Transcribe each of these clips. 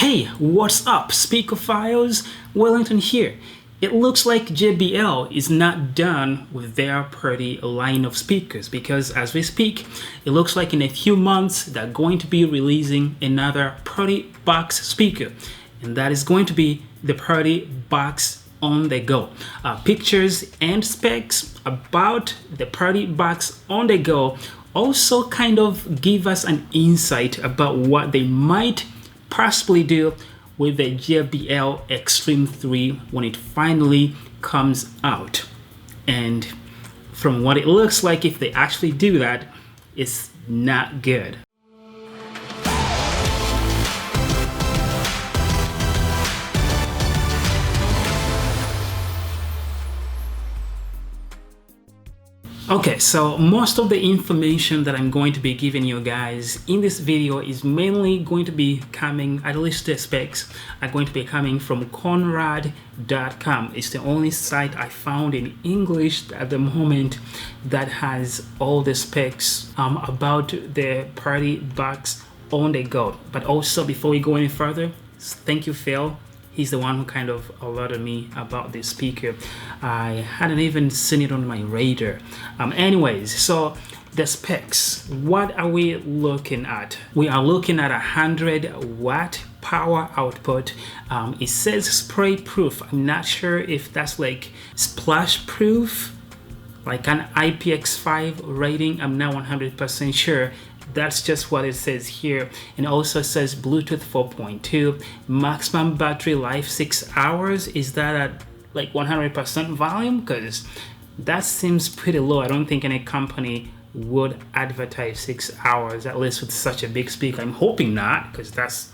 Hey, what's up, speakophiles? Wellington here. It looks like JBL is not done with their Party line of speakers because as we speak, it looks like in a few months they're going to be releasing another PartyBox speaker, and that is going to be the PartyBox On-The-Go. Pictures and specs about the PartyBox On-The-Go also kind of give us an insight about what they might possibly do with the JBL Xtreme 3 when it finally comes out. And from what it looks like, if they actually do that, it's not good. Okay, so most of the information that I'm going to be giving you guys in this video is mainly going to be coming, at least the specs are going to be coming from Conrad.com. It's the only site I found in English at the moment that has all the specs about the PartyBox On-The-Go. But also, before we go any further, thank you, Phil. He's the one who kind of alerted me about this speaker. I hadn't even seen it on my radar. Anyways, so the specs, what are we looking at? We are looking at 100-watt power output. It says spray proof. I'm not sure if that's like splash proof, like an IPX5 rating. I'm not 100% sure. That's just what it says here. And also says Bluetooth 4.2, maximum battery life 6 hours. Is that at like 100% volume? Because that seems pretty low. I don't think any company would advertise 6 hours, at least with such a big speaker. I'm hoping not, because that's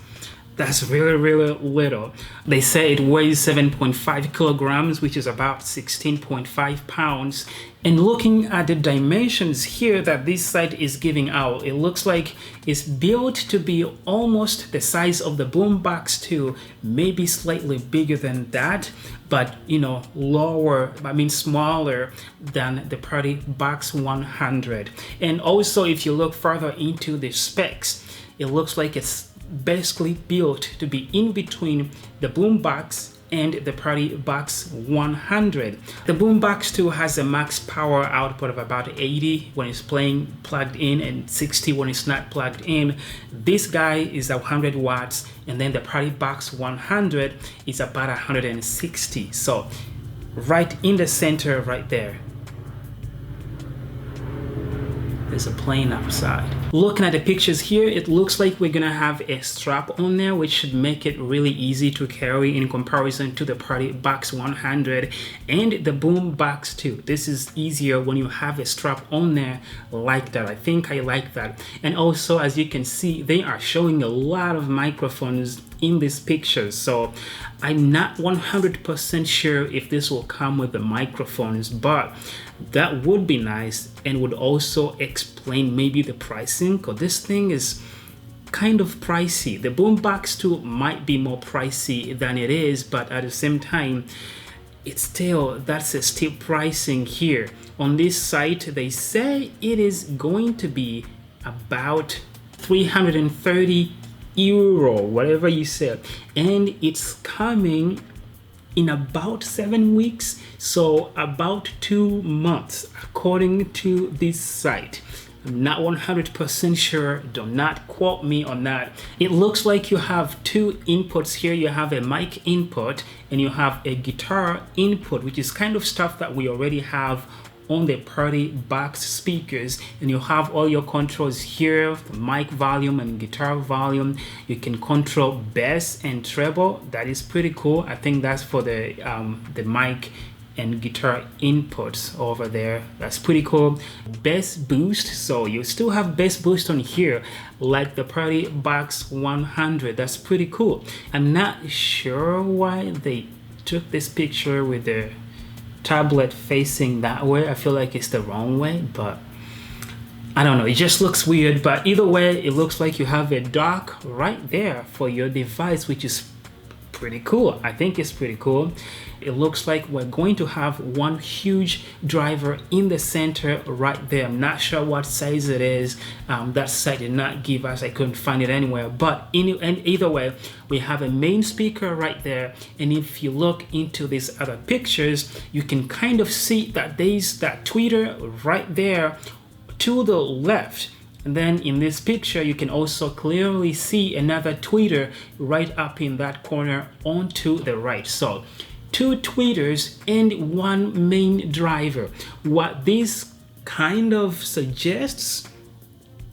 really little. They say it weighs 7.5 kilograms, which is about 16.5 pounds. And looking at the dimensions here that this site is giving out, it looks like it's built to be almost the size of the Boombox 2, maybe slightly bigger than that, but smaller than the PartyBox 100. And also, if you look further into the specs, it looks like it's basically built to be in between the Boombox and the PartyBox 100. The Boombox 2 has a max power output of about 80 when it's playing plugged in and 60 when it's not plugged in. This guy is 100 watts, and then the PartyBox 100 is about 160. So right in the center right there, there's a plane outside. Looking at the pictures here, it looks like we're gonna have a strap on there, which should make it really easy to carry in comparison to the PartyBox 100 and the Boombox 2. This is easier when you have a strap on there like that. I think I like that. And also, as you can see, they are showing a lot of microphones in these pictures. So I'm not 100% sure if this will come with the microphones, but that would be nice and would also explain maybe the pricing, because this thing is kind of pricey. The Boombox 2 might be more pricey than it is, but at the same time, it's still, that's a steep pricing here. On this site, they say it is going to be about 330 euro, whatever you said, and it's coming in about 7 weeks, so about 2 months according to this site. I'm not 100% sure, do not quote me on that. It looks like you have two inputs here. You have a mic input and you have a guitar input, which is kind of stuff that we already have on the PartyBox speakers. And you have all your controls here, the mic volume and guitar volume. You can control bass and treble. That is pretty cool. I think that's for the mic and guitar inputs over there. That's pretty cool. Bass boost, so you still have bass boost on here like the PartyBox 100. That's pretty cool. I'm not sure why they took this picture with the tablet facing that way. I feel like it's the wrong way, but I don't know, it just looks weird. But either way, it looks like you have a dock right there for your device, which is pretty cool. I think it's pretty cool. It looks like we're going to have one huge driver in the center right there. I'm not sure what size it is. That site did not give us, I couldn't find it anywhere, but either way, we have a main speaker right there. And if you look into these other pictures, you can kind of see that there's that tweeter right there to the left. And then in this picture, you can also clearly see another tweeter right up in that corner onto the right. So 2 tweeters and 1 main driver. What this kind of suggests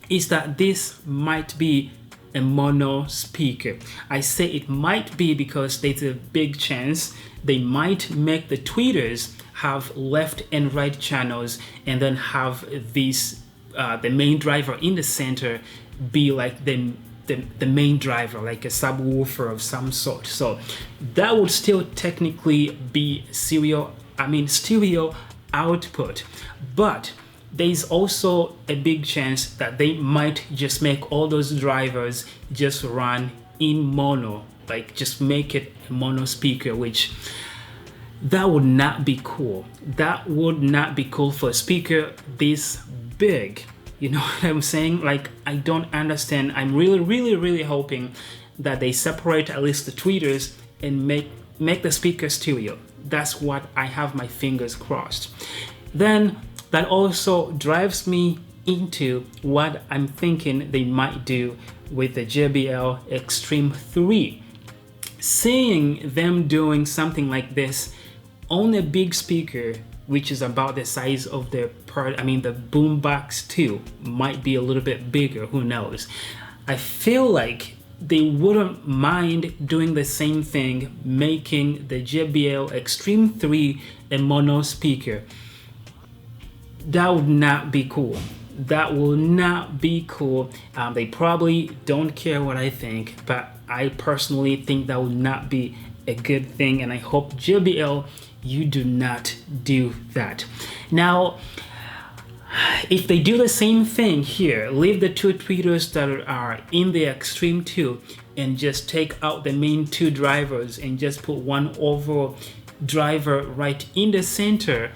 is that this might be a mono speaker. I say it might be because there's a big chance they might make the tweeters have left and right channels and then have these the main driver in the center be like the main driver, like a subwoofer of some sort. So that would still technically be stereo output, but there's also a big chance that they might just make all those drivers just run in mono, like just make it a mono speaker, which that would not be cool. That would not be cool for a speaker this big. You know what I'm saying? Like, I don't understand. I'm really hoping that they separate at least the tweeters and make the speaker stereo. That's what I have my fingers crossed. Then that also drives me into what I'm thinking they might do with the JBL Xtreme 3. Seeing them doing something like this on a big speaker, which is about the size of the the boombox 2, might be a little bit bigger, who knows. I feel like they wouldn't mind doing the same thing, making the JBL Xtreme 3 a mono speaker. That would not be cool. That will not be cool. They probably don't care what I think, but I personally think that would not be a good thing, and I hope JBL, you do not do that. Now, if they do the same thing here, leave the 2 tweeters that are in the Xtreme 2 and just take out the main 2 drivers and just put 1 overall driver right in the center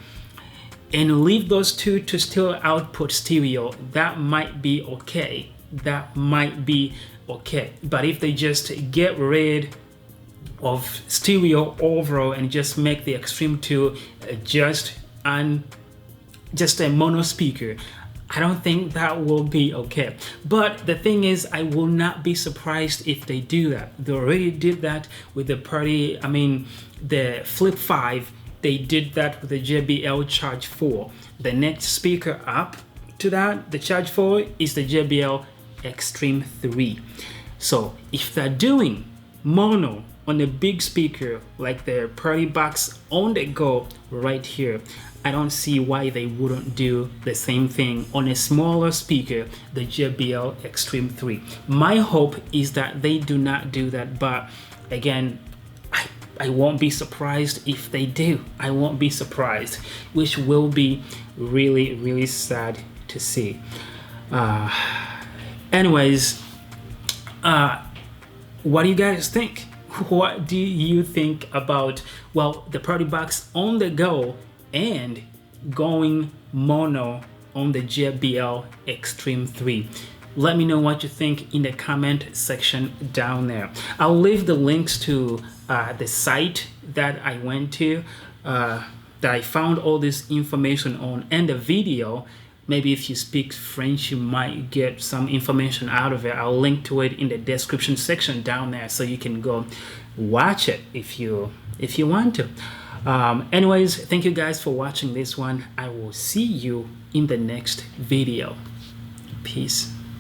and leave those 2 to still output stereo, that might be okay. That might be okay. But if they just get rid of stereo overall and just make the Xtreme 2 just a mono speaker, I don't think that will be okay. But the thing is, I will not be surprised if they do that. They already did that with the the Flip 5. They did that with the JBL Charge 4. The next speaker up to that, the Charge 4, is the JBL Xtreme 3. So if they're doing mono on a big speaker like the PartyBox On-The-Go right here, I don't see why they wouldn't do the same thing on a smaller speaker, the JBL Xtreme 3. My hope is that they do not do that, but again, I won't be surprised if they do. I won't be surprised, which will be really sad to see. Anyways, what do you guys think? What do you think about, well, the PartyBox On-The-Go and going mono on the JBL Xtreme 3? Let me know what you think in the comment section down there. I'll leave the links to the site that I went to, that I found all this information on, and the video. Maybe if you speak French, you might get some information out of it. I'll link to it in the description section down there, so you can go watch it if you want to. Anyways, thank you guys for watching this one. I will see you in the next video. Peace.